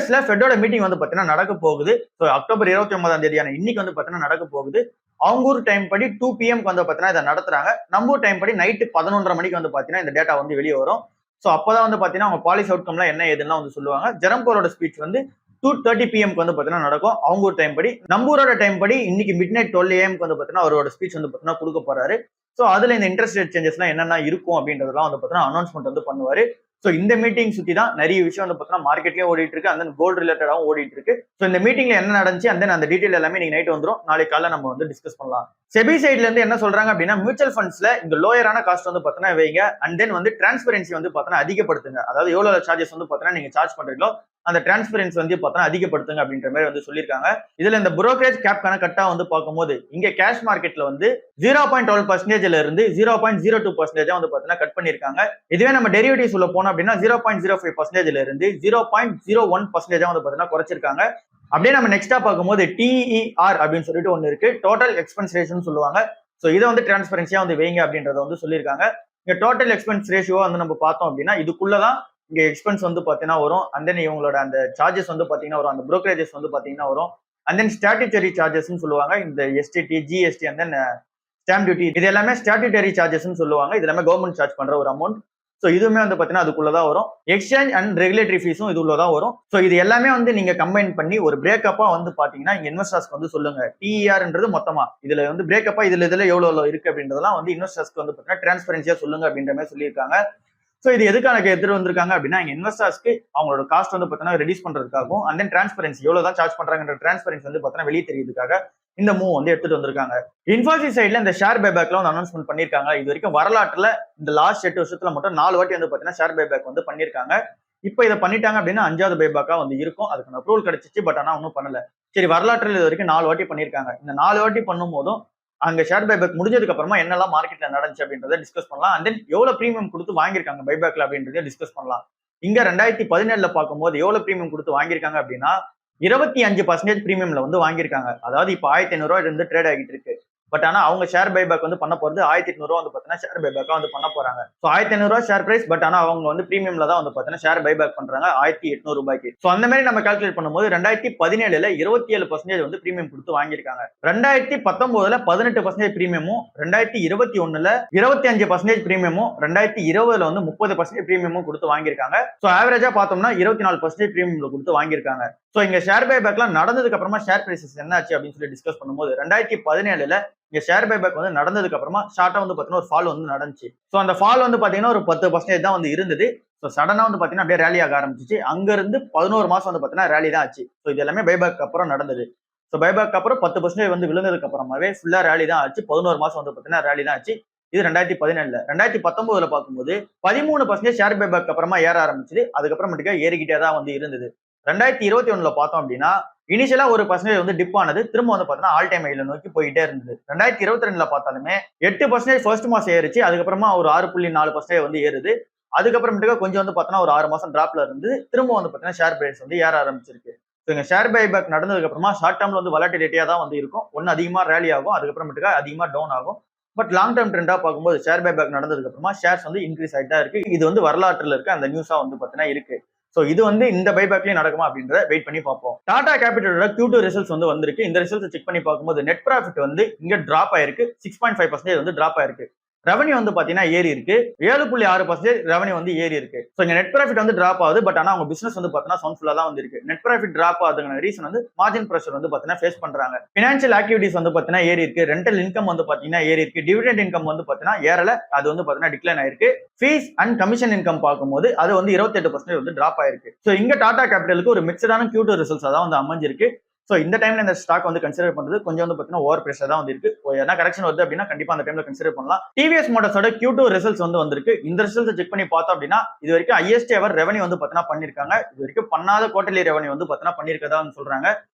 யூஎஸ்ல ஃபெட்டோட மீட்டிங் வந்து பாத்தீங்கன்னா நடக்க போகுது. ஸோ அக்டோபர் 29ஆம் தேதியான இன்னைக்கு வந்து பாத்தீங்கன்னா நடக்க போகுது. அவங்க ஊர் டைம் படி 2 PM வந்து பாத்தீங்கன்னா இதை நடத்துறாங்க. நம்ம ஊர் டைம் படி நைட்டு 11:30 மணிக்கு வந்து பாத்தீங்கன்னா இந்த டேட்டா வந்து வெளியே வரும். ஸோ அப்பதான் வந்து பாத்தீங்கன்னா அவங்க பாலிசி அவுட்கம்லாம் என்ன ஏதுன்னா வந்து சொல்லுவாங்க. ஜெரம் பவலோட ஸ்பீச் வந்து 2:30 PM வந்து பாத்தீங்கன்னா நடக்கும் அவங்க ஊர் டைம் படி. நம்ம ஊரோட டைம் படி இன்னைக்கு மிட் நைட் 12 AM வந்து பாத்தீங்கன்னா அவரோட ஸ்பீச் வந்து பாத்தீங்கன்னா கொடுக்க போறாரு. ஸோ அதுல இந்த இன்ட்ரெஸ்ட் ரேட் சேஞ்சஸ்லாம் என்னென்ன இருக்கும் அப்படின்றதெல்லாம் வந்து பாத்தீங்கன்னா அனௌன்ஸ்மெண்ட் வந்து பண்ணுவாரு. ஸோ இந்த மீட்டிங் சுத்தி தான் நிறைய விஷயம் வந்து பார்த்தீங்கன்னா மார்க்கெட்லயே ஓடிட்டு இருக்கு. அந்த கோல்டு ரிலேட்டடாகவும் ஓடிட்டு இருக்கு. ஸோ இந்த மீட்டிங்ல என்ன நடந்துச்சு அந்த டீடைல் எல்லாமே நீங்க நைட் வந்துடும். நாளைக்கு காலைல நம்ம வந்து டிஸ்கஸ் பண்ணலாம். செபி சைட்ல இருந்து என்ன சொல்றாங்க அப்படின்னா மியூச்சுவல் ஃபண்ட்ஸ்ல இந்த லோயரான காஸ்ட் வந்து பார்த்தீங்கன்னா வைங்க. அண்ட் தென் வந்து டிரான்ஸ்பரன்சி வந்து பார்த்தீங்கன்னா அதிகப்படுத்துங்க. அதாவது எவ்வளவு சார்ஜஸ் வந்து பார்த்தீங்கன்னா நீங்க சார்ஜ் பண்றீங்களோ அந்த டிரான்ஸ்பரன்சி வந்து பார்த்தீங்கன்னா அதிகப்படுத்துங்க அப்படின்ற மாதிரி வந்து சொல்லியிருக்காங்க. இதுல இந்த புரோக்கரேஜ் கேப் கணக்கட்டா வந்து பார்க்கும்போது இங்க கேஷ் மார்க்கெட்ல வந்து 0.12% இருந்து 0.02% வந்து பார்த்தீங்கன்னா கட் பண்ணிருக்காங்க. இதுவே நம்ம டெரிவேட்டிவ்ஸ் உள்ள போனோம் அப்படின்னா 0.05% இருந்து 0.01% வந்து பார்த்தீங்கன்னா குறைச்சிருக்காங்க. அப்படியே நம்ம நெக்ஸ்டா பார்க்கும்போது TER அப்படின்னு சொல்லிட்டு ஒன்று இருக்கு, டோட்டல் எக்ஸ்பென்ஸ் ரேஷியோன்னு சொல்லுவாங்க. ஸோ இதை வந்து டிரான்ஸ்பரன்சியா வந்து வைங்க அப்படின்றத வந்து சொல்லியிருக்காங்க. இங்க டோட்டல் எக்ஸ்பென்ஸ் ரேஷியோ வந்து நம்ம பார்த்தோம் அப்படின்னா இதுக்குள்ளதான் இங்க எக்ஸ்பென்ஸ் வந்து பாத்தீங்கன்னா வரும். அண்ட் தென் இவங்களோட அந்த சார்ஜஸ் வந்து பாத்தீங்கன்னா வரும், அந்த புரோக்கரேஜஸ் வந்து பாத்தீங்கன்னா வரும். அண்ட் தென் ஸ்டாட்யூட்டரி சார்ஜஸ் சொல்லுவாங்க. இந்த STT, GST and then stamp duty இது எல்லாமே ஸ்டாட்யூட்டரி சார்ஜஸ் சொல்லுவாங்க. இது எல்லாமே கவர்மெண்ட் சார்ஜ் பண்ற ஒரு அமௌண்ட். ஸோ இதுவுமே வந்து பாத்தீங்கன்னா அதுக்குள்ளதான் வரும். எக்ஸ்சேஞ்ச் அண்ட் ரெகுலேட்டரி ஃபீஸும் இது உள்ளதான் வரும். ஸோ இது எல்லாமே வந்து நீங்க கம்பைன் பண்ணி ஒரு பிரேக்கப்பா வந்து பாத்தீங்கன்னா இங்க இன்வெஸ்டர்ஸ்க்கு வந்து சொல்லுங்க. TERன்றது மொத்தமா இதுல வந்து பிரேக்கப்பா இதுல எவ்வளவு இருக்கு அப்படின்றதெல்லாம் வந்து இன்வெஸ்டர்ஸ்க்கு வந்து பாத்தீங்கன்னா டிரான்ஸ்பரன்சியா சொல்லுங்க அப்படின்ற மாதிரி சொல்லியிருக்காங்க. ஸோ இது எதுக்கான எடுத்துட்டு வந்திருக்காங்க அப்படின்னா இன்வெஸ்டர்ஸ்க்கு அவங்களோட காஸ்ட் வந்து பார்த்தீங்கன்னா ரெடியூஸ் பண்றதுக்காகவும் அண்ட் தென் டிரான்ஸ்பரன்சி எவ்வளவுதான் சார்ஜ் பண்றாங்கன்ற டிரான்ஸ்பரன்சி வந்து பார்த்தீங்கன்னா வெளியே தெரியுதுக்காக இந்த மூவ் வந்து எடுத்துட்டு வந்திருக்காங்க. இன்ஃபோசிஸ் சைட்ல இந்த ஷேர் பைபேக்ல வந்து அனௌன்ஸ்மெண்ட் பண்ணிருக்காங்க. இது வரைக்கும் வரலாற்றுல இந்த லாஸ்ட் 8 வருஷத்துல மட்டும் 4 வாட்டி வந்து பார்த்தீங்கன்னா ஷேர் பைபேக் வந்து பண்ணிருக்காங்க. இப்போ இதை பண்ணிட்டாங்க அப்படின்னா 5வது பைபேக்கா வந்து இருக்கும். அதுக்கான அப்ரூவல் கிடைச்சிச்சு. பட் ஆனா ஒன்றும் பண்ணல. சரி, வரலாற்றில் இது வரைக்கும் 4 வாட்டி பண்ணிருக்காங்க. இந்த 4 வாட்டி பண்ணும் போதும் அங்க ஷேர் பைபேக் முடிஞ்சதுக்கு அப்புறமா என்னெல்லாம் மார்க்கெட்ல நடந்துச்சு அப்படின்றத டிஸ்கஸ் பண்ணலாம். அண்ட் தென் எவ்வளவு பிரீமியம் கொடுத்து வாங்கியிருக்காங்க பைபேக்ல அப்படின்றத டிஸ்கஸ் பண்ணலாம். இங்க 2017 பார்க்கும்போது எவ்வளவு பிரீமியம் கொடுத்து வாங்கியிருக்காங்க அப்படின்னா 25% பிரீமியம்ல வந்து வாங்கியிருக்காங்க. அதாவது இப்போ 1500 ரூபாய் இருந்து ட்ரேட் ஆகிட்டு இருக்கு. பட் ஆனா அவங்க ஷேர் பைபேக் வந்து பண்ண போறது 1800 ரூபா வந்து பாத்தீங்கன்னா ஷேர் பைபேக்கா வந்து பண்ண போறாங்க. ஸோ 1500 ரூபாய் ஷேர் பிரைஸ். பட் ஆனா அவங்க வந்து பிரீமியம்ல தான் வந்து பாத்தீங்கன்னா ஷேர் பைபேக் பண்றாங்க 1800 ரூபாய்க்கு. ஸோ அந்த மாதிரி நம்ம கால்குலேட் பண்ணும்போது 2017ல 27% வந்து பிரீமியம் கொடுத்து வாங்கியிருக்காங்க. 2019ல 18% பிரீமியமும், 2021ல 25% பிரீமியமும், 2020ல வந்து 30% பிரீமியமும் கொடுத்து வாங்கியிருக்காங்க. ஸோ ஆவரேஜா பார்த்தோம்னா 24% பிரீமியம்ல கொடுத்து வாங்கியிருக்காங்க. ஸோ இங்க ஷேர் பைபேக்லாம் நடந்ததுக்கு அப்புறமா ஷேர் பிரைசஸ் என்ன ஆச்சு அப்படின்னு சொல்லி டிஸ்கஸ் பண்ணும்போது 2017ல இங்க ஷேர் பைபேக் வந்து நடந்ததுக்கு அப்புறமா ஷார்ட்டா வந்து பாத்தீங்கன்னா ஒரு ஃபால் வந்து நடந்துச்சு. ஸோ அந்த ஃபால் வந்து பாத்தீங்கன்னா ஒரு 10% தான் வந்து இருந்தது. ஸோ சடனா வந்து பாத்தீங்கன்னா அப்படியே ரேலி ஆக ஆரம்பிச்சிச்சு. அங்க இருந்து 11 மாசம் வந்து பாத்தீங்கன்னா ரேலி தான் ஆச்சு. ஸோ இது எல்லாமே பைபேக் அப்புறம் நடந்தது. ஸோ பைபேக் அப்புறம் 10% வந்து விழுந்ததுக்கு அப்புறமாவே ஃபுல்லா ரேலி தான் ஆச்சு. 11 மாசம் வந்து பாத்தீங்கன்னா ரேலி தான் ஆச்சு. இது 2017ல. 2019ல பார்க்கும்போது 13% ஷேர் பைபேக் அப்புறமா ஏற ஆரம்பிச்சது. அதுக்கப்புறமேட்டுக்கா ஏறிக்கிட்டே தான் வந்து இருந்தது. 2021ல பார்த்தோம் அப்படின்னா இனிஷியலா ஒரு பர்சன்டேஜ் வந்து டிப் ஆனது. திரும்ப வந்து பாத்தீங்கன்னா ஆல் டைம் ஹைல நோக்கி போயிட்டே இருந்தது. 2022ல பார்த்தாலுமே 8% ஃபர்ஸ்ட் மாசம் ஏறிச்சு. அதுக்கப்புறமா ஒரு 6.4% வந்து ஏறுது. அதுக்கப்புறமேட்டுக்கா கொஞ்சம் வந்து பாத்தீங்கன்னா ஒரு 6 மாசம் டிராப்ல இருந்து திரும்ப வந்து பாத்தீங்கன்னா ஷேர் பிரைஸ் வந்து ஏற ஆரம்பிச்சிருக்கு. இங்க ஷேர் பைபேக் நடந்ததுக்கு அப்புறமா ஷார்ட் டேர்ம்ல வந்து வொலட்டிலிட்டியா தான் வந்து இருக்கும். ஒன்னு அதிகமா ரேலி ஆகும், அதுக்கப்புறமேட்டுக்கா அதிகமா டவுன் ஆகும். பட் லாங் டேர்ம் ட்ரெண்டா பார்க்கும்போது ஷேர் பைபேக் நடந்ததுக்கு அப்புறமா ஷேர்ஸ் வந்து இன்க்ரீஸ் ஆயிட்டா இருக்கு. இது வந்து வரலாற்றுல இருக்க அந்த நியூஸா வந்து பாத்தீங்கன்னா இருக்கு. சோ இது வந்து இந்த பைபேக்லயும் நடக்குமா அப்படின்றத வெயிட் பண்ணி பார்ப்போம். டாடா கேபிட்டலோட Q2 ரிசல்ட்ஸ் வந்து வந்திருக்கு. இந்த ரிசல்ட்ஸ் செக் பண்ணி பார்க்கும்போது நெட் ப்ராஃபிட் வந்து இங்க டிராப் ஆயிருக்கு. 6.5% வந்து டிராப் ஆயிருக்கு. ரெவன்யூ வந்து பாத்தீங்கன்னா ஏறி இருக்கு. 7.6% ரெவன்யூ வந்து ஏறி இருக்கு. சோ இங்க நெட் ப்ராஃபிட் வந்து டிராப் ஆகுது. பட் ஆனா அவங்க பிசினஸ் வந்து பாத்தீங்கன்னா சவுண்ட்ஃபுல்லா தான் வந்து இருக்கு. நெட் ப்ராஃபிட் டிராப் ஆகுதுக்கான ரீசன் வந்து மார்ஜின் பிரஷர் வந்து பாத்தீங்கன்னா ஃபேஸ் பண்றாங்க. பினான்சியல் ஆக்டிவிட்டிஸ் வந்து பாத்தீங்கன்னா ஏறி இருக்கு. ரெண்டல் இன்கம் வந்து பாத்தீங்கன்னா ஏறி இருக்கு. டிவிடெண்ட் இன்கம் வந்து பாத்தீங்கன்னா ஏறல, அது வந்து பாத்தீங்கன்னா டிக்ளைன் ஆயிருக்கு. ஃபீஸ் அண்ட் கமிஷன் இன்கம் பார்க்கும்போது அது வந்து 28% வந்து டிராப் ஆயிருக்கு. சோ இங்க டாடா கேபிட்டலுக்கு ஒரு மிக்சடான Q2 ரிசல்ட்ஸ் தான் வந்து அமைஞ்சிருக்கு. சோ இந்த டைம்ல இந்த ஸ்டாக் வந்து கன்சிடர் பண்றது கொஞ்சம் வந்து பாத்தீங்கன்னா ஓவர் பிரஷர் தான் வந்து இருக்கு. ஏன்னா கரெக்ஷன் வருது அப்படின்னா கண்டிப்பா அந்த டைம்ல கன்சிடர் பண்ணலாம். டிவிஎஸ் மோட்டார்ஸோட Q2 ரிசல்ட்ஸ் வந்து வந்திருக்கு. இந்த ரிசல்ட்ஸ் செக் பண்ணி பார்த்தோம் அப்படின்னா இது வரைக்கும் ஹையஸ்ட் எவர் ரெவன்யூ வந்து பாத்தீங்கன்னா பண்ணிருக்காங்க. இது வரைக்கும் பண்ணாத குவார்டர்லி ரெவன்யூ வந்து பாத்தீங்கன்னா பண்ணிருக்கதா சொல்றாங்க.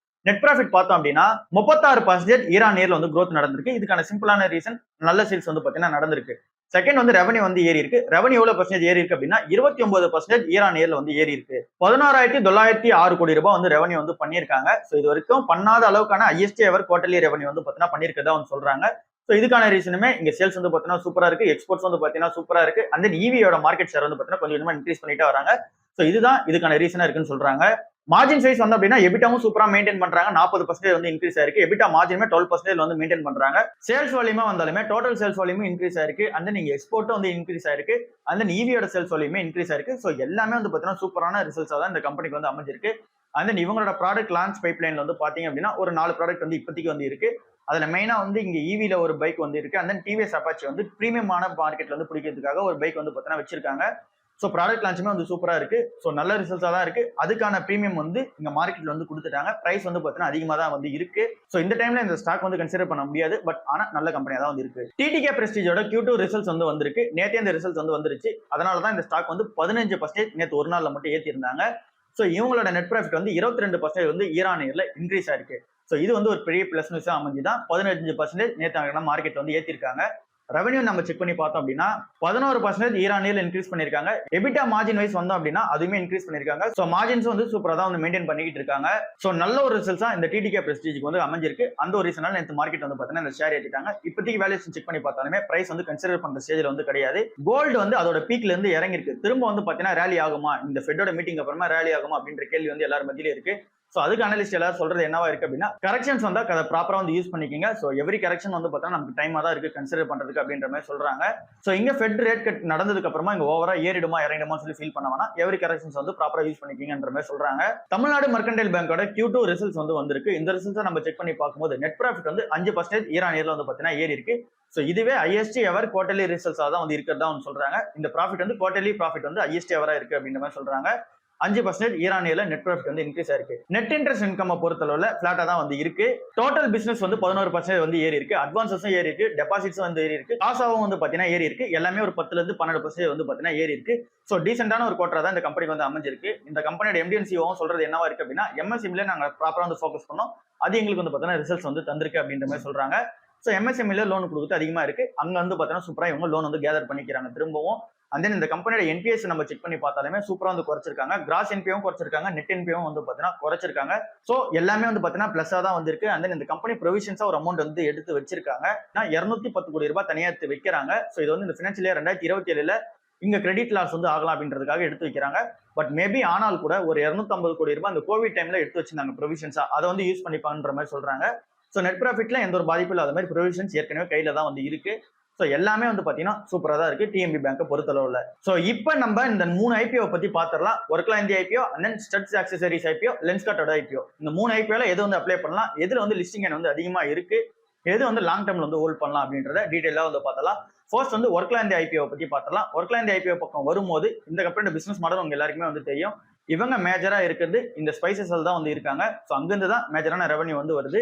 நெட் ப்ராஃபிட் பார்த்தோம் அப்படின்னா 36% இயர் ஆன் இயர்ல வந்து growth நடந்திருக்கு. இதுக்கான சிம்பிளான ரீசன் நல்ல சேல்ஸ் வந்து பாத்தீங்கன்னா நடந்திருக்கு. செகண்ட் வந்து ரெவன்யூ வந்து ஏறி இருக்கு. ரெவன்யூ எவ்வளவு பர்சன்டேஜ் ஏறி இருக்கு அப்படின்னா 29% இயர் ஆன் இயர்ல வந்து ஏறி இருக்கு. 16,906 கோடி ரூபாய் வந்து ரெவன்யூ வந்து பண்ணிருக்காங்க. சோ இது வரைக்கும் பண்ணாத அளவுக்கான ஹையஸ்ட் எவர் குவார்டர்லி ரெவன்யூ வந்து பாத்தீங்கன்னா பண்ணிருக்கதா வந்து சொல்றாங்க. சோ இதுக்கான ரீசனுமே இங்க சேல்ஸ் வந்து பாத்தீங்கன்னா சூப்பரா இருக்கு. எக்ஸ்போர்ட்ஸ் வந்து பாத்தீங்கன்னா சூப்பரா இருக்கு. அண்ட் தென் ஈவியோட மார்க்கெட் ஷேர் வந்து பாத்தீங்கன்னா கொஞ்சம் கொஞ்சமா இன்க்ரீஸ் பண்ணிட்டே வராங்க. சோ இதுதான் இதுக்கான ரீசனா இருக்குன்னு சொல்றாங்க. மார்ஜின் சைஸ் வந்து அப்படின்னா எபிட்டாவும் சூப்பரா மெயின்டைன் பண்றாங்க, 40% வந்து இன்க்ரீஸ் ஆயிருக்கு. எபிட்டா மார்ஜினுமே 12% வந்து மெயின்டைன் பண்றாங்க. சேல்ஸ் வால்யூமா வந்தாலுமே டோட்டல் சேல்ஸ் வால்யூமும் இன்க்ரீஸ் ஆயிருக்கு. அந்த நீங்க எக்ஸ்போர்ட்டும் வந்து இன்க்ரீஸ் ஆயிருக்கு. அந்த ஈவியோட சேல்ஸ் வால்யூமே இன்க்ரீஸ் ஆயிருக்கு. ஸோ எல்லாமே வந்து பாத்தீங்கன்னா சூப்பரான ரிசல்ட்ஸா தான் இந்த கம்பெனிக்கு வந்து அமைஞ்சிருக்கு. அந்த இவங்களோட ப்ராடக்ட் லான்ச் பைப்லைன்ல வந்து பாத்தீங்க அப்படின்னா ஒரு 4 ப்ராடக்ட் வந்து இப்போதைக்கு வந்து இருக்கு. அதுல மெயினா வந்து இங்க ஈவில ஒரு பைக் வந்து இருக்கு. அந்த டிவிஎஸ் அப்பாச்சி வந்து பிரீமியமான மார்க்கெட்ல வந்து பிடிக்கிறதுக்காக ஒரு பைக் வந்து பாத்தீங்கன்னா வச்சிருக்காங்க. ஸோ ப்ராடக்ட் லான்ச்சுமே வந்து சூப்பரா இருக்கு. ஸோ நல்ல ரிசல்ட்ஸா தான் இருக்கு. அதுக்கான பிரீமியம் வந்து இங்க மார்க்கெட்ல வந்து கொடுத்துட்டாங்க. பிரைஸ் வந்து பாத்தீங்கன்னா அதிகமா தான் வந்து இருக்கு. ஸோ இந்த டைம்ல இந்த ஸ்டாக் வந்து கன்சிடர் பண்ண முடியாது. பட் ஆனா நல்ல கம்பெனியா தான் வந்து இருக்கு. டிடிகே பிரஸ்டீஜோட Q2 ரிசல்ட்ஸ் வந்து வந்திருக்கு. நேத்தே இந்த ரிசல்ட்ஸ் வந்து வந்துருச்சு. அதனால தான் இந்த ஸ்டாக் வந்து 15% நேத்து ஒரு நாள்ல மட்டும் ஏத்தி இருந்தாங்க. ஸோ இவங்களோட நெட் ப்ராஃபிட் வந்து 22% வந்து இயர் ஆன் இயர்ல இன்க்ரீஸ் ஆயிருக்கு. ஸோ இது வந்து ஒரு பெரிய பிளஸ் நியூஸா அமைஞ்சுதான் 15% நேற்று மார்க்கெட் வந்து ஏத்திருக்காங்க. ரெவன்யூ நம்ம செக் பண்ணி பார்த்தோம் அப்படின்னா 11% இயர் ஆன் இயர்ல இன்க்ரீஸ் பண்ணிருக்காங்க. எபிட்டா மார்ஜின் வைஸ் வந்தோம் அப்படின்னா அதுவுமே இன்க்ரீஸ் பண்ணிருக்காங்க. சோ மார்ஜின்ஸ் வந்து சூப்பரா தான் வந்து மெயின்டைன் பண்ணிட்டு இருக்காங்க. சோ நல்ல ஒரு ரிசல்ட்ஸா இந்த டிடிகே பிரஸ்டீஜ்க்கு வந்து அமைஞ்சிருக்கு. அந்த ஒரு ரீசனால நேத்து மார்க்கெட் வந்து பாத்தீங்கன்னா இந்த ஷேர் ஏத்திட்டாங்க. இப்போதைக்கு வேல்யூஷன் செக் பண்ணி பார்த்தாலுமே பிரைஸ் வந்து கன்சிடர் பண்ற ஸ்டேஜ்ல வந்து கிடையாது. கோல்டு வந்து அதோட பீக்ல இருந்து இறங்கி இருக்கு. திரும்ப வந்து பாத்தீங்கன்னா ரேலி ஆகுமா, இந்த ஃபெட்டோட மீட்டிங் அப்புறமா ரேலி ஆகுமா அப்படின்ற கேள்வி வந்து எல்லாரும் மத்தியில இருக்கு. சோ அதுக்கு அனலிஸ்ட் எல்லாரும் சொல்றது என்னவா இருக்கு அப்படின்னா கரெக்ஷன்ஸ் வந்தா அதை ப்ராப்பரா வந்து யூஸ் பண்ணிக்கங்க. சோ எவ்ரி கரெக்ஷன் வந்து பார்த்தா நமக்கு டைமா தான் இருக்கு கன்சிடர் பண்றதுக்கு அப்படின்ற மாதிரி சொல்றாங்க. சோ இங்க ஃபெட் ரேட் கட் நடந்ததுக்கு அப்புறமா இங்க ஓவரா ஏறிடுமா இறங்கிடுமா சொல்லி ஃபீல் பண்ண வேணா, எவ்ரி கரெக்ஷன்ஸ் வந்து ப்ராப்பரா யூஸ் பண்ணிக்கங்கன்ற மாதிரி சொல்றாங்க. தமிழ்நாடு மெர்கன்டைல் பேங்கோட Q2 ரிசல்ட்ஸ் வந்து வந்திருக்கு. இந்த ரிசல்ட்ஸ் நம்ம செக் பண்ணி பார்க்கும்போது நெட் ப்ராஃபிட் வந்து 5% இயர் ஆன் இயர்ல வந்து பாத்தீங்கன்னா ஏறி இருக்கு. சோ இதுவே ஹையஸ்ட் எவர் குவார்டர்லி ரிசல்ட்ஸா தான் வந்து இருக்கிறதா வந்து சொல்றாங்க. இந்த ப்ராஃபிட் வந்து குவார்டர்லி ப்ராஃபிட் வந்து ஹையஸ்ட் எவரா இருக்கு அப்படின்ற மாதிரி சொல்றாங்க. 5% இயர் ஆன் இயர்ல நெட் ப்ராஃபிட் வந்து இன்க்ரீஸ் ஆயிருக்கு. நெட் இன்ட்ரெஸ்ட் இன்கம் பொறுத்தளவுல பிளாட்டா தான் வந்து இருக்கு. டோட்டல் பிசினஸ் வந்து 11% வந்து ஏறி இருக்கு. அட்வான்சஸும் ஏறி இருக்கு, டெபாசிட்ஸும் வந்து ஏறி இருக்கு, காசாவும் வந்து பாத்தீங்கன்னா ஏறி இருக்கு. எல்லாமே ஒரு 10ல இருந்து 12% வந்து பாத்தீங்கன்னா ஏறி இருக்கு. சோ டீசென்டான ஒரு குவார்டரா தான் இந்த கம்பெனிக்கு வந்து அமைஞ்சிருக்கு. இந்த கம்பெனியோட MD and CEO சொல்றது என்னவா இருக்கு அப்படின்னா MSME நாங்க ப்ராப்பரா வந்து ஃபோக்கஸ் பண்ணோம், அது எங்களுக்கு வந்து பாத்தீங்கன்னா ரிசல்ட்ஸ் வந்து தந்திருக்கு அப்படின்ற மாதிரி சொல்றாங்க. சோ MSME லோன் கொடுத்து அதிகமா இருக்கு. அங்க வந்து பாத்தீங்கன்னா சூப்பரா இவங்க லோன் வந்து கேதர் பண்ணிக்கிறாங்க திரும்பவும். அண்ட் தென் இந்த கம்பெனியோட NPS நம்ம செக் பண்ணி பார்த்தாலுமே சூப்பரா வந்து குறைச்சிருக்காங்க. கிராஸ் NPAவும் குறைச்சிருக்காங்க, நெட் NPAவும் வந்து பாத்தீங்கன்னா குறைச்சிருக்காங்க. சோ எல்லாமே வந்து பாத்தீங்கன்னா பிளஸ்ஸா தான் வந்திருக்கு. அண்ட் தென் இந்த கம்பெனி ப்ரொவிஷன்ஸா ஒரு அமௌண்ட் வந்து எடுத்து வச்சிருக்காங்க. 210 கோடி ரூபாய் தனியா எடுத்து வைக்கிறாங்க. சோ இது வந்து இந்த பினான்சியல் இயர் 2027ல இங்க கிரெடிட் லாஸ் வந்து ஆகலாம் அப்படின்றதுக்காக எடுத்து வைக்கிறாங்க. பட் மேபி ஆனால் கூட ஒரு 250 கோடி ரூபாய் அந்த கோவிட் டைம்ல எடுத்து வச்சிருந்தாங்க ப்ரொவிஷன்ஸா, அதை வந்து யூஸ் பண்ணிப்பாங்கன்ற மாதிரி சொல்றாங்க. சோ நெட் ப்ராஃபிட்ல எந்த ஒரு பாதிப்பும் இல்லாத மாதிரி ப்ரொவிஷன்ஸ் ஏற்கனவே கையில தான் வந்து இருக்கு. சோ எல்லாமே வந்து பாத்தீங்கன்னா சூப்பரா தான் இருக்கு டிஎம்பி பேங்கை பொறுத்தளவுல. சோ இப்போ நம்ம இந்த 3 IPO பத்தி பாத்திரலாம். Orkla India IPO, and then Studds accessories IPO, லென்ஸ்கார்ட்டோட IPO. இந்த 3 IPOல எது வந்து அப்ளை பண்ணலாம், எதுல வந்து லிஸ்டிங் வந்து அதிகமா இருக்கு, எது வந்து லாங் டர்ம்ல வந்து ஹோல்ட் பண்ணலாம் அப்படின்றத டீடைலா வந்து பார்த்தலாம். ஃபர்ஸ்ட் வந்து ஒர்க்லா இந்தியா IPO பத்தி பார்த்தலாம். ஒர்க்லா இந்தியா IPO பக்கம் வரும்போது இந்த கம்பெனியோட பிசினஸ் மாடல் உங்க எல்லாருக்குமே வந்து தெரியும். இவங்க மேஜரா இருக்கிறது இந்த ஸ்பைசஸ்ல தான் வந்து இருக்காங்க. சோ அங்கிருந்து தான் மேஜரான ரெவன்யூ வந்து வருது.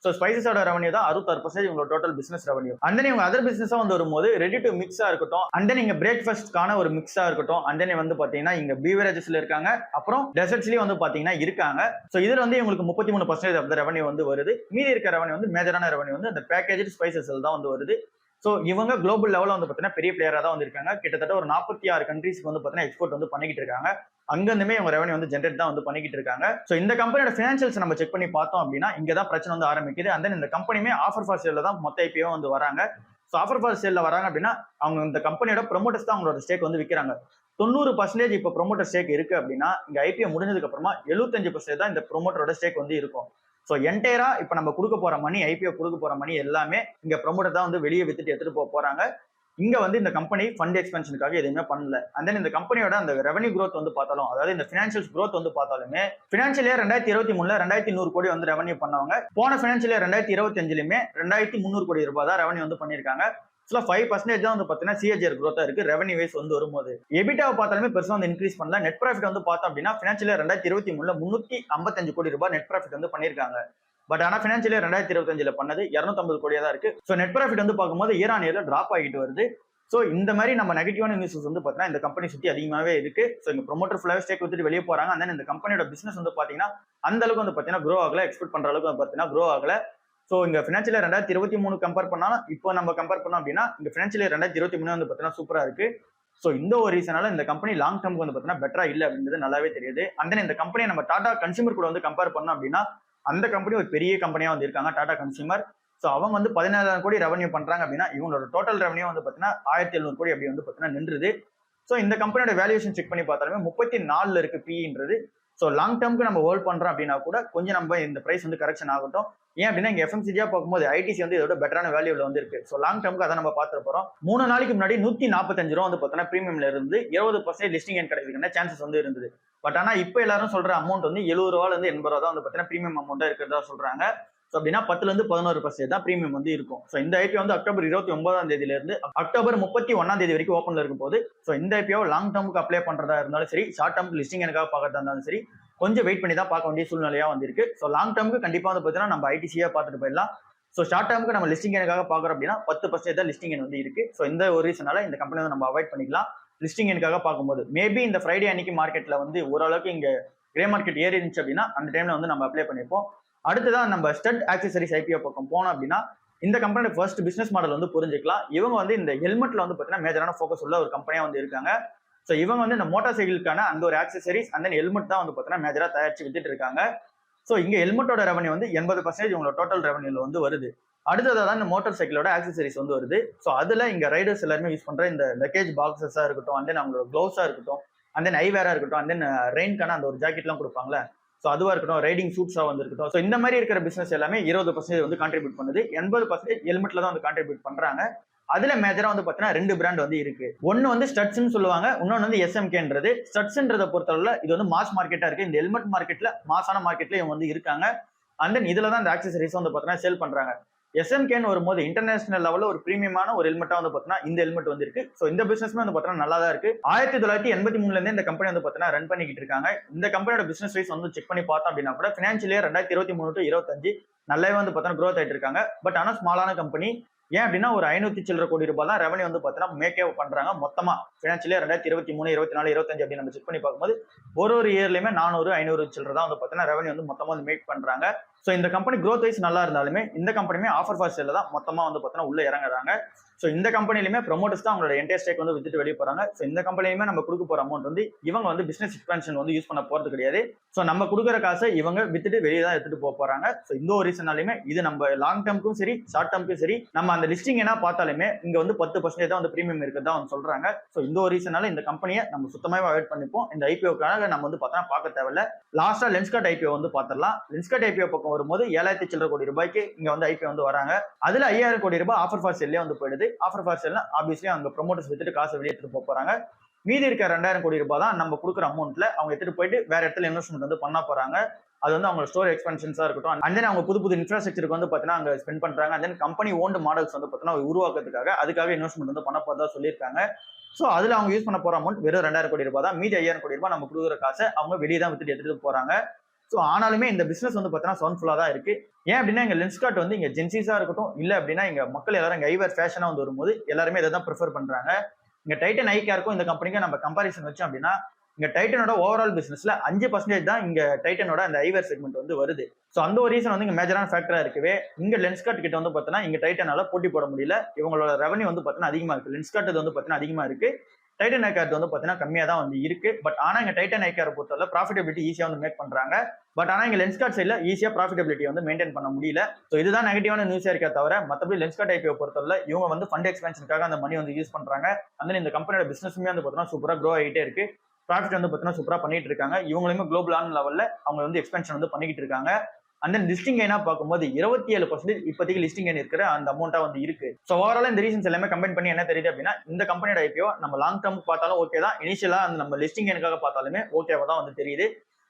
சோ ஸ்பைசஸோட ரெவன்யூ தான் 66% உங்களோட total business revenue. And then இவங்க அதர் பிசினஸா வந்து வரும்போது ரெடி டு மிக்ஸா இருக்கட்டும், அண்ட் தென் இங்க பிரேக்ஃபாஸ்ட்கான ஒரு மிக்ஸா இருக்கட்டும், அண்ட் தென் வந்து பாத்தீங்கன்னா இங்க பீவரேஜஸ்ல இருக்காங்க, அப்புறம் டெசர்ட்ஸ்லயும் வந்து பாத்தீங்கன்னா இருக்காங்க. சோ இதுல வந்து இவங்களுக்கு 33% ஆஃப் த ரெவன்யூ வந்து வருது. மீதி இருக்க ரெவன்யூ வந்து மேஜரான ரெவன்யூ வந்து அந்த பேக்கேஜ் ஸ்பைசஸ்ல தான் வந்து வருது. சோ இவங்க குளோபல் லெவல்ல வந்து பாத்தீங்கன்னா பெரிய பிளேயரா தான் வந்து இருக்காங்க. கிட்டத்தட்ட ஒரு 46 கண்ட்ரீஸ்க்கு வந்து பாத்தீங்கன்னா எக்ஸ்போர்ட் வந்து பண்ணிக்கிட்டு இருக்காங்க. அங்கிருந்துமே இவங்க ரெவன்யூ வந்து ஜென்ரேட் தான் வந்து பண்ணிக்கிட்டு இருக்காங்க. சோ இந்த கம்பெனியோட ஃபினான்ஷியல்ஸ் நம்ம செக் பண்ணி பார்த்தோம் அப்படின்னா இங்க தான் பிரச்சனை வந்து ஆரம்பிக்குது. அண்ட் தென் இந்த கம்பெனியுமே ஆஃபர் ஃபார் சேல்ல தான் மொத்த IPO வந்து வராங்க. சோ ஆஃபர் ஃபார் சேல்ல வராங்க அப்படின்னா அவங்க இந்த கம்பெனியோட ப்ரொமோட்டர்ஸ் தான் அவங்களோட ஸ்டேக் வந்து விற்கிறாங்க. 90% இப்போ ப்ரொமோட்டர் ஸ்டேக் இருக்கு அப்படின்னா இங்க IPO முடிஞ்சதுக்கு அப்புறமா 75% தான் இந்த ப்ரொமோட்டரோட ஸ்டேக் வந்து இருக்கும். சோ என்டையரா இப்ப நம்ம கொடுக்க போற மணி, IPO கொடுக்க போற மணி எல்லாமே இங்க ப்ரொமோட்டர் தான் வந்து வெளியே வித்துட்டு எடுத்துட்டு போறாங்க. இங்க வந்து இந்த கம்பெனி ஃபண்ட் எக்ஸ்பென்ஷனுக்காக எதுவுமே பண்ணல. அண்ட் தென் இந்த கம்பெனியோட அந்த ரெவன்யூ growth வந்து பார்த்தாலும், அதாவது இந்த ஃபினான்ஷியல்ஸ் growth வந்து பார்த்தாலுமே ஃபினான்ஷியல் இயர் 2023ல 2100 கோடி வந்து ரெவன்யூ பண்ணவங்க போன ஃபினான்ஷியல் இயர் 2025லயுமே 2300 கோடி ரூபாய் தான் ரெவன்யூ வந்து பண்ணிருக்காங்க. 5% தான் வந்து பாத்தீங்கன்னா CAGR growth இருக்கு ரெவன்யூ வைஸ் வந்து வரும்போது. எபிட்டாவை பார்த்தாலுமே பெருசா வந்து இன்க்ரீஸ் பண்ணல. நெட் ப்ராஃபிட் வந்து பார்த்தோம் அப்படின்னா ஃபினான்ஷியல் இயர் 2023ல 355 கோடி ரூபாய் நெட் ப்ராஃபிட் வந்து பண்ணிருக்காங்க. பட் ஆனா ஃபினான்ஷியல் இயர் 2025ல பண்ணது 250 கோடியா தான் இருக்கு. சோ நெட் ப்ராஃபிட் வந்து பார்க்கும்போது இயர் ஆன் இயர்ல டிராப் ஆகிட்டு வருது. சோ இந்த மாதிரி நம்ம நெகட்டிவான நியூஸ் வந்து பாத்தீங்கன்னா இந்த கம்பெனி சுத்தி அதிகமாவே இருக்கு. சோ இந்த ப்ரொமோட்டர் ஃபுல்லாவே ஸ்டேக் விட்டுட்டு வெளியே போறாங்க. அந்த இந்த கம்பெனியோட பிசினஸ் வந்து பாத்தீங்கன்னா அந்த அளவுக்கு வந்து பாத்தீங்கன்னா க்ரோ ஆகல, எக்ஸ்பெக்ட் பண்ற அளவுக்கு வந்து பாத்தீங்கன்னா க்ரோ ஆகல. சோ இங்க ஃபினான்ஷியல் இயர் 2023 கம்பேர் பண்ணாலும் இப்போ நம்ம கம்பேர் பண்ணோம் அப்படின்னா இந்த ஃபினான்ஷியல் இயர் 2023 வந்து பாத்தீங்கன்னா சூப்பரா இருக்கு. சோ இந்த ஒரு ரீசனால இந்த கம்பெனி லாங் டர்ம்க்கு வந்து பாத்தீங்கன்னா பெட்டரா இல்ல அப்படின்றது நல்லாவே தெரியுது. அந்த இந்த கம்பெனியை நம்ம டாடா கன்சியூமர் கூட வந்து கம்பேர் பண்ணோம் அப்படின்னா அந்த கம்பெனி ஒரு பெரிய கம்பெனியா வந்து இருக்காங்க டாடா கன்சியூமர். சோ அவங்க வந்து 17,000 கோடி ரெவன்யூ பண்றாங்க அப்படின்னா இவங்களோட டோட்டல் ரெவன்யூ வந்து பாத்தீங்கன்னா 1700 கோடி அப்படி வந்து பாத்தீங்கன்னா நின்றுது. சோ இந்த கம்பெனியோட வேல்யூஷன் செக் பண்ணி பார்த்தாலுமே 34ல இருக்கு PEன்றது. ஸோ லாங் டேர்முக்கு நம்ம ஹோல்ட் பண்றோம் அப்படின்னா கூட கொஞ்சம் நம்ம இந்த பிரைஸ் வந்து கரெக்ஷன் ஆகட்டும். ஏன் அப்படின்னா இங்க எஃப்எம்சிஜியா பார்க்கும்போது ஐடிசி வந்து இதோட பெட்டரான வேல்யூல வந்து இருக்கு. ஸோ லாங் டேர்முக்கு அதை நம்ம பார்த்துட்டு போறோம். 3 நாளைக்கு முன்னாடி 145 ரூபா வந்து பார்த்தோன்னா பிரீமியம்ல இருந்து 20% லிஸ்டிங் எண் கிடைக்கிறதுக்கான சான்சஸ் வந்து இருந்தது. பட் ஆனா இப்போ எல்லாரும் சொல்ற அமௌண்ட் வந்து 70 ரூபால இருந்து 80 ரூபா தான் வந்து பார்த்தீங்கன்னா பிரீமியம் அமௌண்டா இருக்கிறதா சொல்றாங்க. ஸோ அப்படின்னா 10-11% தான் பிரீமியம் வந்து இருக்கும். ஸோ இந்த ஐபிஓ வந்து அக்டோபர் 29ஆம் தேதியில இருந்து அக்டோபர் 31ஆம் தேதி வரைக்கும் ஓப்பன்ல இருக்கும் போது, ஸோ இந்த ஐபிஓ லாங் டேர்முக்கு அப்ளை பண்றதா இருந்தாலும் சரி, ஷார்ட் டேர்முக்கு லிஸ்டிங் எனக்காக பார்க்கறதா இருந்தாலும் சரி, கொஞ்சம் வெயிட் பண்ணி தான் பார்க்க வேண்டிய சூழ்நிலையா வந்திருக்கு. ஸோ லாங் டேர்முக்கு கண்டிப்பா வந்து பார்த்தீங்கன்னா நம்ம ஐடிசியா பார்த்துட்டு போயிடலாம். ஸோ ஷார்ட் டேர்முக்கு நம்ம லிஸ்டிங் எனக்காக பார்க்குறோம் அப்படின்னா 10% தான் லிஸ்டிங் எண் வந்து இருக்கு. ஸோ இந்த ஒரு ரீசனால இந்த கம்பெனி வந்து நம்ம அவாய்ட் பண்ணிக்கலாம். லிஸ்டிங் எனக்காக பார்க்கும்போது மேபி இந்த ஃப்ரைடே அன்னைக்கு மார்க்கெட்ல வந்து ஓரளவுக்கு இங்க கிரே மார்க்கெட் ஏறி இருந்துச்சு அப்படின்னா அந்த டைம்ல வந்து நம்ம அப்ளை பண்ணிப்போம். அடுத்ததான் நம்ம ஸ்டட் ஆக்சசரிஸ் ஐபிஓ பக்கம் போனோம் அப்படின்னா இந்த கம்பெனியோட ஃபர்ஸ்ட் பிசினஸ் மாடல் வந்து புரிஞ்சுக்கலாம். இவங்க வந்து இந்த ஹெல்மெட்ல வந்து பார்த்தீங்கன்னா மேஜரான ஃபோக்கஸ் உள்ள ஒரு கம்பெனியா வந்து இருக்காங்க. ஸோ இவங்க வந்து இந்த மோட்டார் சைக்கிளுக்கான அந்த ஒரு ஆக்சசரிஸ் அண்ட் தென் ஹெல்மெட் தான் வந்து பார்த்தீங்கன்னா மேஜரா தயாரிச்சு வித்துட்டு இருக்காங்க. ஸோ இங்க ஹெல்மெட்டோட ரெவன்யூ வந்து 80% உங்களோட டோட்டல் ரெவன்யூல வந்து வருது. அடுத்ததான் தான் இந்த மோட்டார் சைக்கிளோட ஆக்சசரிஸ் வந்து வருது. ஸோ அதுல இங்க ரைடர்ஸ் எல்லாருமே யூஸ் பண்ற இந்த லக்கேஜ் பாக்ஸஸா இருக்கட்டும், அண்ட் தென் அவங்களோட க்ளவுஸா இருக்கட்டும், அண்ட் தென் ஐவேரா இருக்கட்டும், அண்ட் தென் ரெயின்கான அந்த ஒரு ஜாக்கெட்லாம் கொடுப்பாங்களே, ஸோ அதுவா இருக்கட்டும், ரைடிங் சூட்ஸா வந்து இருக்கட்டும். ஸோ இந்த மாதிரி இருக்கிற பிசினஸ் எல்லாமே 20% வந்து கான்ட்ரிபியூட் பண்ணுது. 80% ஹெல்மெட்ல தான் வந்து கான்ட்ரிபியூட் பண்றாங்க. அதுல மேஜரா வந்து பாத்தீங்கன்னா 2 பிராண்ட் வந்து இருக்கு. ஒன்னு வந்து ஸ்டட்ஸ்ன்னு சொல்லுவாங்க, இன்னொன்னு வந்து எஸ்எம்கேன்றது. ஸ்டட்ஸ்ன்றத பொறுத்தவரை இது வந்து மாஸ் மார்க்கெட்டா இருக்கு. இந்த ஹெல்மெட் மார்க்கெட்ல மாசான மார்க்கெட்ல இவங்க வந்து இருக்காங்க. அண்ட் தென் இதுல தான் இந்த ஆக்சசரிஸ் வந்து பாத்தீங்கன்னா சேல் பண்றாங்க. எஸ்எம்கேன்னு வரும்போது இன்டர்நேஷனல் லெவல்ல ஒரு பிரீமியமான ஒரு ஹெல்மெட்டா வந்து பாத்தீங்கன்னா இந்த ஹெல்மெட் வந்து இருக்கு. ஸோ இந்த பிசினஸ்மே வந்து பாத்தீங்கன்னா நல்லா தான் இருக்கு. 1983ல இருந்தே இந்த கம்பெனி வந்து பாத்தீங்கன்னா ரன் பண்ணிக்கிட்டு இருக்காங்க. இந்த கம்பெனியோட பிசினஸ் வைஸ் வந்து செக் பண்ணி பார்த்தோம் அப்படின்னா கூட பினான்சியல் இயர் 2023 to 25 நல்லாவே வந்து பாத்தீங்கன்னா க்ரோத் ஆயிட்டு இருக்காங்க. பட் ஆனா ஸ்மாலான கம்பெனி. ஏன் அப்படின்னா ஒரு 500 சில்லற கோடி ரூபாய் தான் ரெவன்யூ வந்து பாத்தீங்கன்னா மேக்கே பண்றாங்க மொத்தமா. பினான்சியல் இயர் 2023, 24, 25 அப்படி நம்ம செக் பண்ணி பார்க்கும்போது ஒரு இயர்லயுமே 400, 500 சில்லற தான் வந்து பாத்தீங்கன்னா ரெவன்யூ வந்து மொத்தமா வந்து மேக் பண்றாங்க. ஸோ இந்த கம்பெனி க்ரோத் வைஸ் நல்லா இருந்தாலுமே இந்த கம்பெனியுமே ஆஃபர் ஃபார் சேல்ல தான் மொத்தமா வந்து பாத்தீங்கன்னா உள்ள இறங்குறாங்க. ஸோ இந்த கம்பெனிலுமே ப்ரொமோட்டர்ஸ் தான் அவங்களோட என்டையர் ஸ்டேக் வந்து வித்துட்டு வெளியே போறாங்க. ஸோ இந்த கம்பெனிலுமே நம்ம கொடுக்க போற அமௌண்ட் வந்து இவங்க வந்து பிசினஸ் எக்ஸ்பென்ஷன் வந்து யூஸ் பண்ண போறது கிடையாது. ஸோ நம்ம கொடுக்குற காசை இவங்க வித்துட்டு வெளியே தான் எடுத்துட்டு போக போறாங்க. ஸோ இந்த ஒரு ரீசனாலுமே இது நம்ம லாங் டேர்முக்கும் சரி ஷார்ட் டேர்முக்கும் சரி நம்ம அந்த லிஸ்டிங் என்ன பார்த்தாலுமே இங்க வந்து 10% தான் வந்து பிரீமியம் இருக்கிறதா வந்து சொல்றாங்க. ஸோ இந்த ஒரு ரீசனால இந்த கம்பெனியை நம்ம சுத்தமாவே அவாய்ட் பண்ணிப்போம். இந்த ஐபிஓக்காக நம்ம வந்து பார்த்தா பார்க்க தேவையில்ல. லாஸ்டா லென்ஸ்கார்ட் ஐபிஓ வந்து பார்த்துடலாம். லென்ஸ்கார்ட் ஐபிஓ பக்கம் வரும்போது 7,000 சில்லற கோடி ரூபாய்க்கு இங்க வந்து ஐபிஓ வந்து வராங்க. அதுல 5,000 கோடி ரூபாய் ஆஃபர் ஃபார் சேல்லே வந்து போயிடுது. ஆஃபர் ஃபார் சேல்னா ஆப்வியஸ்லி அங்க ப்ரொமோட்டர்ஸ் வித்துட்டு காசை வெளியே எடுத்துட்டு போறாங்க. மீதி இருக்க 2,000 கோடி ரூபாய் தான் நம்ம கொடுக்குற அமௌண்ட்ல அவங்க எடுத்துட்டு போயிட்டு வேற இடத்துல இன்வெஸ்ட்மெண்ட் வந்து பண்ண போறாங்க. அது வந்து அவங்க ஸ்டோர் எக்ஸ்பென்ஷன்ஸா இருக்கட்டும், அண்ட் தென் அவங்க புது இன்ஃப்ராஸ்ட்ரக்சருக்கு வந்து பாத்தீங்கன்னா அங்க ஸ்பெண்ட் பண்றாங்க. And then company owned models வந்து பாத்தீங்கன்னா உருவாக்குறதுக்காக அதுக்காக இன்வெஸ்ட்மெண்ட் வந்து பண்ண போறதா சொல்லியிருக்காங்க. ஸோ அதுல அவங்க யூஸ் பண்ண போற அமௌண்ட் வெறும் 2,000 கோடி ரூபாய் தான். மீதி 5,000 கோடி ரூபாய் நம்ம கொடுக்குற காசை அவங்க வெளியே தான் வித்துட்டு எடுத்துட்டு போறாங்க. ஸோ ஆனாலுமே இந்த பிசினஸ் வந்து பாத்தீங்கன்னா சவுண்ட்ஃபுல்லா தான் இருக்கு. ஏன் அப்படின்னா இங்க லென்ஸ்கார்ட் வந்து இங்க ஜென்சிஸா இருக்கட்டும், இல்ல அப்படின்னா இங்க மக்கள் எல்லாரும் இங்க ஐவேர் ஃபேஷனா வந்து வரும்போது எல்லாருமே இதை தான் ப்ரிஃபர் பண்றாங்க. இங்க டைட்டன் ஐ கேருக்கும் இந்த கம்பெனிக்கும் நம்ம கம்பாரிசன் வச்சோம் அப்படின்னா இங்க டைட்டனோட ஓவரால் பிசினஸ்ல 5% தான் இங்க டைட்டனோட அந்த ஐவேர் செக்மெண்ட் வந்து வருது. ஸோ அந்த ஒரு ரீசன் வந்து இங்க மேஜரான ஃபேக்டரா இருக்கவே இங்க லென்ஸ்கார்ட் கிட்ட வந்து பாத்தீங்கன்னா இங்க டைட்டனால போட்டி போட முடியல. இவங்களோட ரெவன்யூ வந்து பாத்தீங்கன்னா அதிகமா இருக்கு. லென்ஸ்கார்ட் வந்து பாத்தீங்கன்னா அதிகமா இருக்கு. டைட்டன் ஐ கேர் வந்து பாத்தீங்கன்னா கம்மியா தான் வந்து இருக்கு. பட் ஆனா இங்க டைட்டன் ஐ கேர் பொறுத்தவரை ப்ராஃபிட்டபிலிட்டி ஈஸியா வந்து மேக் பண்றாங்க. பட் ஆனா இங்க லென்ஸ்கார்ட் சைட்ல ஈஸியா ப்ராஃபிட்டபிலிட்டி வந்து மெயின்டைன் பண்ண முடியல. ஸோ இதுதான் நெகட்டிவான நியூஸா இருக்கே தவிர மற்றபடி லென்ஸ்கார்ட் ஐபிஓ பொறுத்தவரை இவங்க வந்து ஃபண்ட் எக்ஸ்பென்ஷனுக்காக அந்த மணி வந்து யூஸ் பண்றாங்க. அந்த இந்த கம்பெனியோட பிசினஸுமே வந்து பாத்தீங்கன்னா சூப்பரா க்ரோ ஆகிட்டே இருக்கு. ப்ராஃபிட் வந்து பாத்தீங்கன்னா சூப்பரா பண்ணிட்டு இருக்காங்க. இவங்களுமே குளோபலான லெவல்ல அவங்க வந்து எக்ஸ்பென்ஷன் வந்து பண்ணிக்கிட்டு இருக்காங்க. அண்ட் தென் லிஸ்டிங் என்ன பார்க்கும்போது 27% இப்போதைக்கு லிஸ்டிங் இருக்கிற அந்த அமௌண்டா வந்து இருக்கு. ஸோ ஓவரால் இந்த ரீசன்ஸ் எல்லாமே கம்பைன் பண்ணி என்ன தெரியுது அப்படின்னா இந்த கம்பெனியோட ஐபிஓ நம்ம லாங் டேர்ம் பார்த்தாலும் ஓகே தான், இனிஷியலா அந்த நம்ம லிஸ்டிங் எனக்காக பார்த்தாலுமே ஓகேவா தான் வந்து தெரியுது.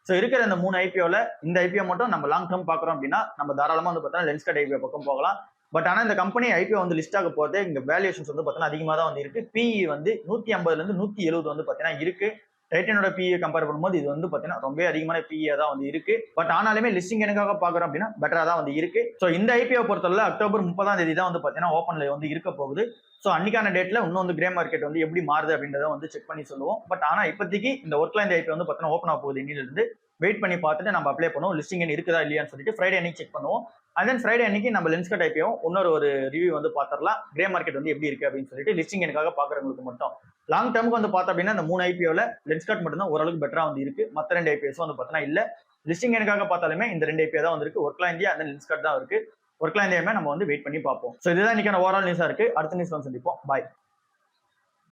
ஸோ இருக்கிற இந்த 3 ஐபிஓல இந்த ஐபிஓ மட்டும் நம்ம லாங் டேர்ம் பார்க்குறோம் அப்படின்னா நம்ம தாராளமா வந்து பார்த்தா லென்ஸ்கார்ட் ஐபிஓ பக்கம் போகலாம். பட் ஆனா இந்த கம்பெனி ஐபிஓ வந்து லிஸ்ட் ஆக போதே இங்க வேல்யூஷன்ஸ் வந்து பார்த்தீங்கன்னா அதிகமாக தான் வந்து இருக்கு. பிஇ வந்து 150 to 170 வந்து பார்த்தீங்கன்னா இருக்கு. டைட்டனோட பிஇ கம்பேர் பண்ணும்போது இது வந்து பாத்தீங்கன்னா ரொம்ப அதிகமான பிஇ தான் வந்து இருக்கு. பட் ஆனாலுமே லிஸ்டிங் எனக்காக பாக்குறோம் அப்படின்னா பெட்டரா தான் வந்து இருக்கு. ஸோ இந்த ஐபிஓ பொறுத்தவரை அக்டோபர் 30ஆம் தேதி தான் வந்து பாத்தீங்கன்னா ஓப்பன்ல வந்து இருக்க போகுது. ஸோ அன்னைக்கான டேட்ல இன்னும் வந்து கிரே மார்க்கெட் வந்து எப்படி மாறுது அப்படின்றத வந்து செக் பண்ணி சொல்லுவோம். பட் ஆனா இப்போதைக்கு இந்த ஒர்க்ல இந்த ஐபிஓ வந்து பாத்தீங்கன்னா ஓப்பன் ஆக போகுது. இன்னில இருந்து வெயிட் பண்ணி பார்த்துட்டு நம்ம அப்ளை பண்ணுவோம். லிஸ்டிங் இருக்குதா இல்லையான்னு சொல்லிட்டு ஃப்ரைடே அன்னைக்கு செக் பண்ணுவோம். அண்ட் தென் ஃப்ரைடே அன்னைக்கு நம்ம லென்ஸ்கார்ட் ஐபிஓ இன்னொரு ரிவ்யூ வந்து பாத்திரலாம். கிரே மார்க்கெட் வந்து எப்படி இருக்கு அப்படின்னு சொல்லிட்டு லிஸ்டிங் எனக்காக பாக்குறவங்களுக்கு மட்டும். லாங் டேர்முக்கு வந்து பார்த்தோம் அப்படின்னா இந்த 3 ஐபிஓல லென்ஸ்கார்ட் மட்டும் தான் ஓரளவுக்கு பெட்டரா வந்து இருக்கு. மற்ற 2 ஐபிஎஸ் வந்து பார்த்தீங்கன்னா இல்ல. லிஸ்டிங் எனக்காக பார்த்தாலுமே இந்த 2 ஐபிஓ தான் வந்து இருக்கு. ஒர்க்லா இந்தியா அந்த லென்ஸ்கார்ட் தான் இருக்கு. ஒர்க்லா இந்தியாவுமே நம்ம வந்து வெயிட் பண்ணி பார்ப்போம். ஸோ இதுதான் இன்னைக்கான ஓவரால் நியூஸா இருக்கு. அடுத்த நியூஸ் வந்து சந்திப்போம். பாய்.